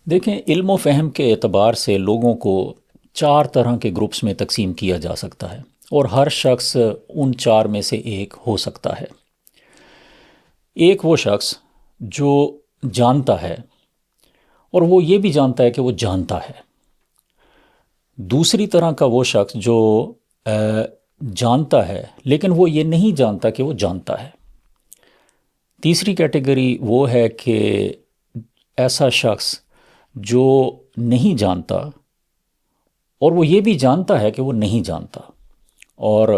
دیکھیں، علم و فہم کے اعتبار سے لوگوں کو چار طرح کے گروپس میں تقسیم کیا جا سکتا ہے، اور ہر شخص ان چار میں سے ایک ہو سکتا ہے۔ ایک وہ شخص جو جانتا ہے، اور وہ یہ بھی جانتا ہے کہ وہ جانتا ہے۔ دوسری طرح کا وہ شخص جو جانتا ہے لیکن وہ یہ نہیں جانتا کہ وہ جانتا ہے۔ تیسری کیٹیگری وہ ہے کہ ایسا شخص جو نہیں جانتا اور وہ یہ بھی جانتا ہے کہ وہ نہیں جانتا۔ اور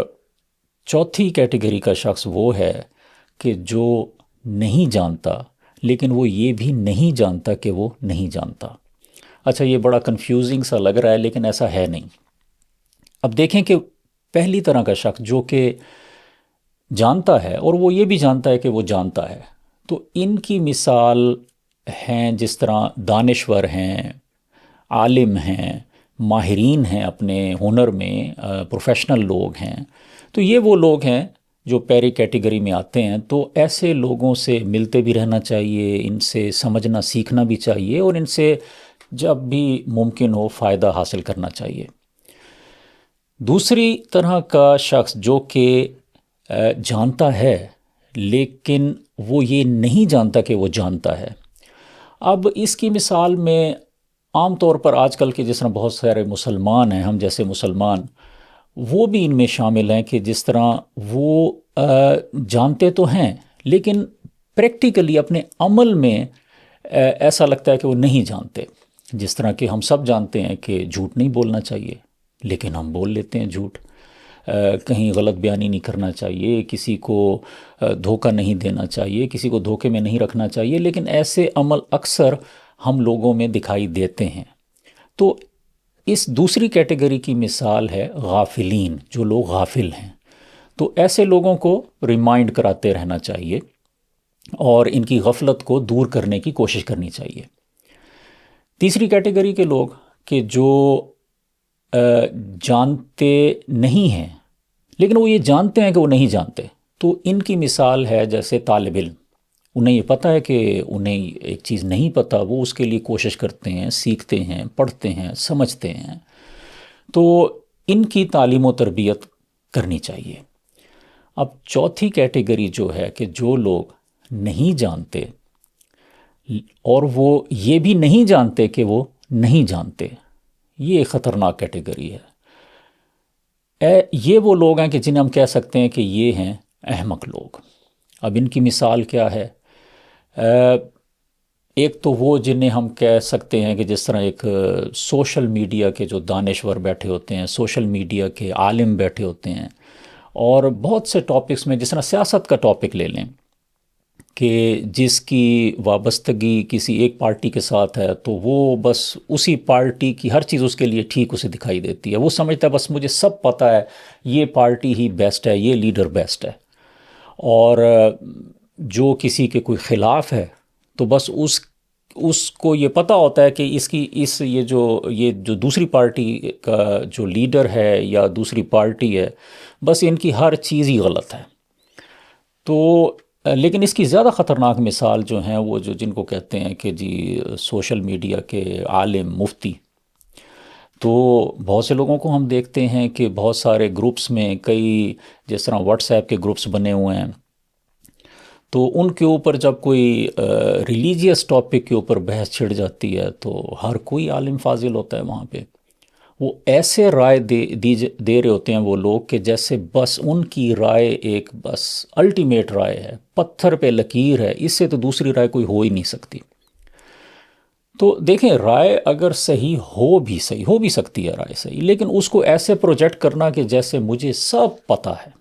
چوتھی کیٹیگری کا شخص وہ ہے کہ جو نہیں جانتا لیکن وہ یہ بھی نہیں جانتا کہ وہ نہیں جانتا۔ اچھا، یہ بڑا کنفیوزنگ سا لگ رہا ہے لیکن ایسا ہے نہیں۔ اب دیکھیں کہ پہلی طرح کا شخص جو کہ جانتا ہے اور وہ یہ بھی جانتا ہے کہ وہ جانتا ہے، تو ان کی مثال ہیں جس طرح دانشور ہیں، عالم ہیں، ماہرین ہیں اپنے ہنر میں، پروفیشنل لوگ ہیں۔ تو یہ وہ لوگ ہیں جو پہلی کیٹیگری میں آتے ہیں۔ تو ایسے لوگوں سے ملتے بھی رہنا چاہیے، ان سے سمجھنا سیکھنا بھی چاہیے، اور ان سے جب بھی ممکن ہو فائدہ حاصل کرنا چاہیے۔ دوسری طرح کا شخص جو کہ جانتا ہے لیکن وہ یہ نہیں جانتا کہ وہ جانتا ہے۔ اب اس کی مثال میں عام طور پر آج کل کے جس طرح بہت سارے مسلمان ہیں، ہم جیسے مسلمان، وہ بھی ان میں شامل ہیں کہ جس طرح وہ جانتے تو ہیں لیکن پریکٹیکلی اپنے عمل میں ایسا لگتا ہے کہ وہ نہیں جانتے۔ جس طرح کہ ہم سب جانتے ہیں کہ جھوٹ نہیں بولنا چاہیے لیکن ہم بول لیتے ہیں جھوٹ، کہیں غلط بیانی نہیں کرنا چاہیے، کسی کو دھوکہ نہیں دینا چاہیے، کسی کو دھوکے میں نہیں رکھنا چاہیے، لیکن ایسے عمل اکثر ہم لوگوں میں دکھائی دیتے ہیں۔ تو اس دوسری کیٹیگری کی مثال ہے غافلین، جو لوگ غافل ہیں۔ تو ایسے لوگوں کو ریمائنڈ کراتے رہنا چاہیے اور ان کی غفلت کو دور کرنے کی کوشش کرنی چاہیے۔ تیسری کیٹیگری کے لوگ کہ جو جانتے نہیں ہیں لیکن وہ یہ جانتے ہیں کہ وہ نہیں جانتے، تو ان کی مثال ہے جیسے طالب علم۔ انہیں یہ پتہ ہے کہ انہیں ایک چیز نہیں پتہ، وہ اس کے لیے کوشش کرتے ہیں، سیکھتے ہیں، پڑھتے ہیں، سمجھتے ہیں۔ تو ان کی تعلیم و تربیت کرنی چاہیے۔ اب چوتھی کیٹیگری جو ہے کہ جو لوگ نہیں جانتے اور وہ یہ بھی نہیں جانتے کہ وہ نہیں جانتے، یہ ایک خطرناک کیٹیگری ہے۔ یہ وہ لوگ ہیں کہ جنہیں ہم کہہ سکتے ہیں کہ یہ ہیں احمق لوگ۔ اب ان کی مثال کیا ہے؟ ایک تو وہ جنہیں ہم کہہ سکتے ہیں کہ جس طرح ایک سوشل میڈیا کے جو دانشور بیٹھے ہوتے ہیں، سوشل میڈیا کے عالم بیٹھے ہوتے ہیں، اور بہت سے ٹاپکس میں جس طرح سیاست کا ٹاپک لے لیں کہ جس کی وابستگی کسی ایک پارٹی کے ساتھ ہے تو وہ بس اسی پارٹی کی ہر چیز اس کے لیے ٹھیک اسے دکھائی دیتی ہے۔ وہ سمجھتا ہے بس مجھے سب پتہ ہے، یہ پارٹی ہی بیسٹ ہے، یہ لیڈر بیسٹ ہے۔ اور جو کسی کے کوئی خلاف ہے تو بس اس کو یہ پتہ ہوتا ہے کہ یہ جو دوسری پارٹی کا جو لیڈر ہے یا دوسری پارٹی ہے، بس ان کی ہر چیز ہی غلط ہے۔ تو لیکن اس کی زیادہ خطرناک مثال جو ہیں وہ جن کو کہتے ہیں کہ جی سوشل میڈیا کے عالم، مفتی۔ تو بہت سے لوگوں کو ہم دیکھتے ہیں کہ بہت سارے گروپس میں، کئی جس طرح واٹس ایپ کے گروپس بنے ہوئے ہیں، تو ان کے اوپر جب کوئی ریلیجیس ٹاپک کے اوپر بحث چھڑ جاتی ہے تو ہر کوئی عالم فاضل ہوتا ہے وہاں پہ۔ وہ ایسے رائے دے رہے ہوتے ہیں وہ لوگ کہ جیسے بس ان کی رائے ایک بس الٹیمیٹ رائے ہے، پتھر پہ لکیر ہے، اس سے تو دوسری رائے کوئی ہو ہی نہیں سکتی۔ تو دیکھیں، رائے اگر صحیح ہو بھی سکتی ہے رائے صحیح، لیکن اس کو ایسے پروجیکٹ کرنا کہ جیسے مجھے سب پتہ ہے،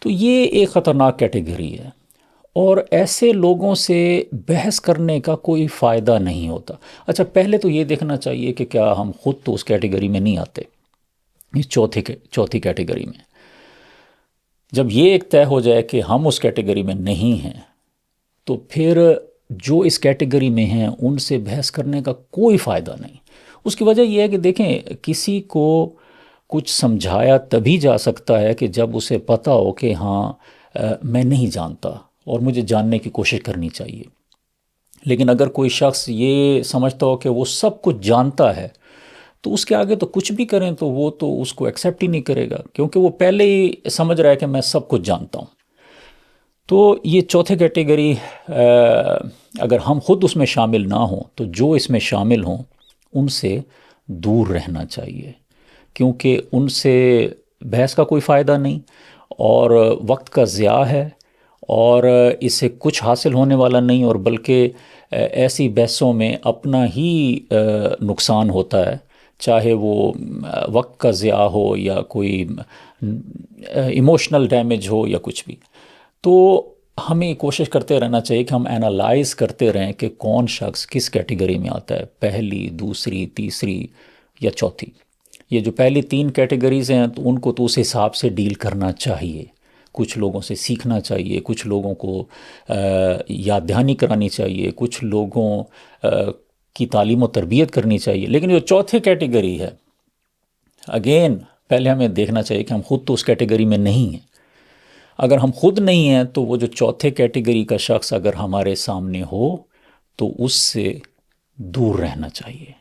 تو یہ ایک خطرناک کیٹیگری ہے، اور ایسے لوگوں سے بحث کرنے کا کوئی فائدہ نہیں ہوتا۔ اچھا، پہلے تو یہ دیکھنا چاہیے کہ کیا ہم خود تو اس کیٹیگری میں نہیں آتے، اس چوتھی کیٹیگری میں۔ جب یہ ایک طے ہو جائے کہ ہم اس کیٹیگری میں نہیں ہیں، تو پھر جو اس کیٹیگری میں ہیں ان سے بحث کرنے کا کوئی فائدہ نہیں۔ اس کی وجہ یہ ہے کہ دیکھیں، کسی کو کچھ سمجھایا تبھی جا سکتا ہے کہ جب اسے پتہ ہو کہ ہاں میں نہیں جانتا اور مجھے جاننے کی کوشش کرنی چاہیے۔ لیکن اگر کوئی شخص یہ سمجھتا ہو کہ وہ سب کچھ جانتا ہے تو اس کے آگے تو کچھ بھی کریں تو وہ تو اس کو ایکسیپٹ ہی نہیں کرے گا، کیونکہ وہ پہلے ہی سمجھ رہا ہے کہ میں سب کچھ جانتا ہوں۔ تو یہ چوتھے کیٹیگری، اگر ہم خود اس میں شامل نہ ہوں تو جو اس میں شامل ہوں ان سے دور رہنا چاہیے، کیونکہ ان سے بحث کا کوئی فائدہ نہیں اور وقت کا ضیاع ہے، اور اس سے کچھ حاصل ہونے والا نہیں، اور بلکہ ایسی بحثوں میں اپنا ہی نقصان ہوتا ہے، چاہے وہ وقت کا ضیاع ہو یا کوئی ایموشنل ڈیمیج ہو یا کچھ بھی۔ تو ہمیں کوشش کرتے رہنا چاہیے کہ ہم اینالائز کرتے رہیں کہ کون شخص کس کیٹیگری میں آتا ہے، پہلی، دوسری، تیسری یا چوتھی۔ یہ جو پہلی تین کیٹیگریز ہیں تو ان کو تو اس حساب سے ڈیل کرنا چاہیے، کچھ لوگوں سے سیکھنا چاہیے، کچھ لوگوں کو یاد دہانی کرانی چاہیے، کچھ لوگوں کی تعلیم و تربیت کرنی چاہیے۔ لیکن جو چوتھی کیٹیگری ہے، اگین پہلے ہمیں دیکھنا چاہیے کہ ہم خود تو اس کیٹیگری میں نہیں ہیں۔ اگر ہم خود نہیں ہیں تو وہ جو چوتھے کیٹیگری کا شخص اگر ہمارے سامنے ہو تو اس سے دور رہنا چاہیے۔